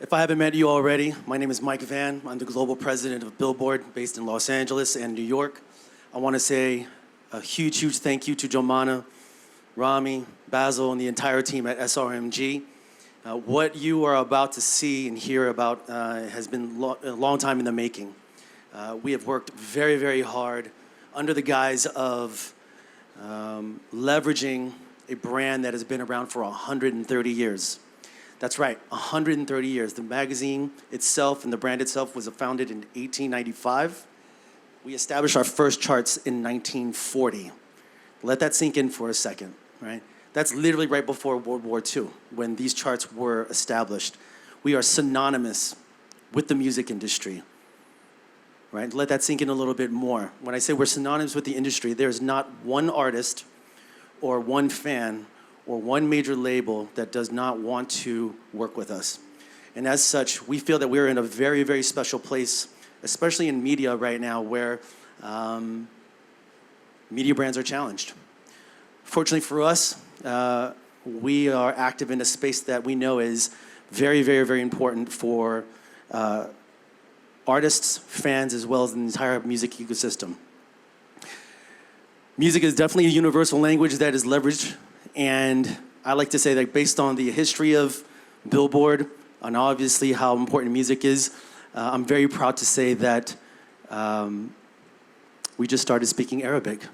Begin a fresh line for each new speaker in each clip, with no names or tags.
If I haven't met you already, my name is Mike Van. I'm the global president of Billboard based in Los Angeles and New York. I want to say a huge, huge thank you to Jomana, Rami, Basil, and the entire team at SRMG. What you are about to see and hear about has been a long time in the making. We have worked very, very hard under the guise of leveraging a brand that has been around for 130 years. That's right, 130 years. The magazine itself and the brand itself was founded in 1895. We established our first charts in 1940. Let that sink in for a second, right? That's literally right before World War II when these charts were established. We are synonymous with the music industry, right? Let that sink in a little bit more. When I say we're synonymous with the industry, there's not one artist or one fan or one major label that does not want to work with us. And as such, we feel that we're in a very, very special place, especially in media right now where media brands are challenged. Fortunately for us, we are active in a space that we know is very, very, very important for artists, fans, as well as the entire music ecosystem. Music is definitely a universal language that is leveraged. And I like to say that based on the history of Billboard and obviously how important music is, I'm very proud to say that we just started speaking Arabic.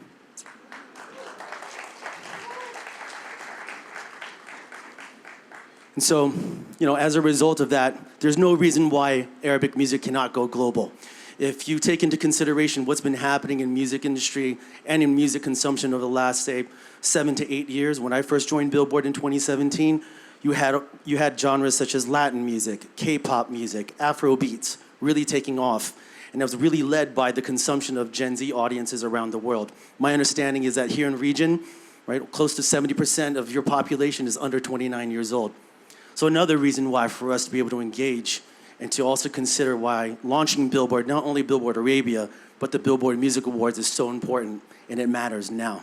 And so, as a result of that, there's no reason why Arabic music cannot go global. If you take into consideration what's been happening in music industry and in music consumption over the last, say, 7 to 8 years, when I first joined Billboard in 2017, you had genres such as Latin music, K-pop music, Afro beats really taking off. And it was really led by the consumption of Gen Z audiences around the world. My understanding is that here in the region, right, close to 70% of your population is under 29 years old. So another reason why for us to be able to engage and to also consider why launching Billboard, not only Billboard Arabia, but the Billboard Music Awards is so important, and it matters now.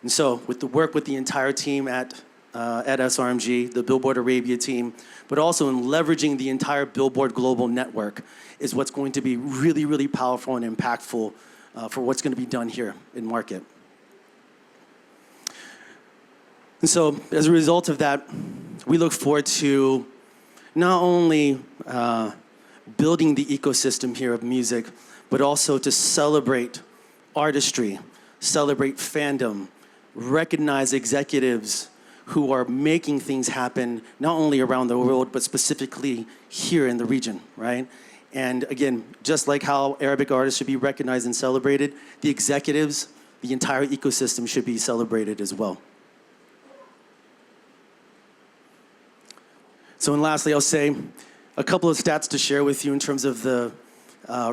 And so with the work with the entire team at SRMG, the Billboard Arabia team, but also in leveraging the entire Billboard Global Network is what's going to be really, really powerful and impactful for what's going to be done here in market. And so as a result of that, we look forward to not only building the ecosystem here of music, but also to celebrate artistry, celebrate fandom, recognize executives who are making things happen not only around the world, but specifically here in the region, right? And again, just like how Arabic artists should be recognized and celebrated, the executives, the entire ecosystem should be celebrated as well. So, and lastly, I'll say a couple of stats to share with you in terms of the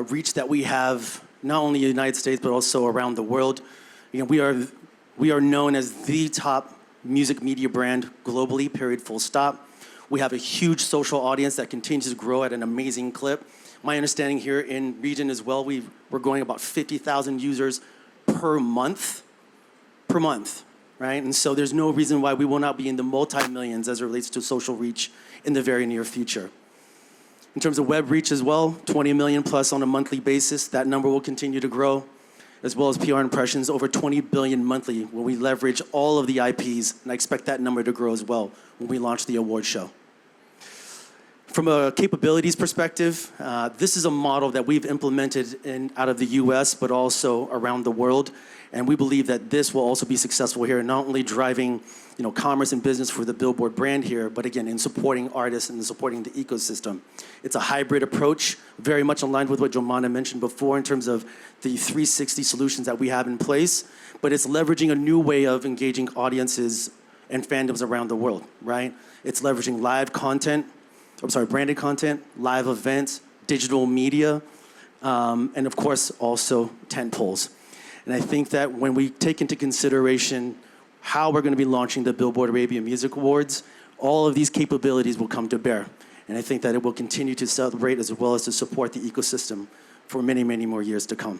reach that we have, not only in the United States, but also around the world. We are known as the top music media brand globally, period, full stop. We have a huge social audience that continues to grow at an amazing clip. My understanding here in region as well, we're growing about 50,000 users per month, right? And so there's no reason why we will not be in the multi-millions as it relates to social reach in the very near future. In terms of web reach as well, 20 million plus on a monthly basis. That number will continue to grow, as well as PR impressions, over 20 billion monthly when we leverage all of the IPs, and I expect that number to grow as well when we launch the award show. From a capabilities perspective, this is a model that we've implemented out of the US, but also around the world. And we believe that this will also be successful here, not only driving commerce and business for the Billboard brand here, but again, in supporting artists and supporting the ecosystem. It's a hybrid approach, very much aligned with what Jomana mentioned before in terms of the 360 solutions that we have in place, but it's leveraging a new way of engaging audiences and fandoms around the world, right? It's leveraging branded content, live events, digital media, and of course, also tentpoles. And I think that when we take into consideration how we're going to be launching the Billboard Arabia Music Awards, all of these capabilities will come to bear. And I think that it will continue to celebrate as well as to support the ecosystem for many, many more years to come.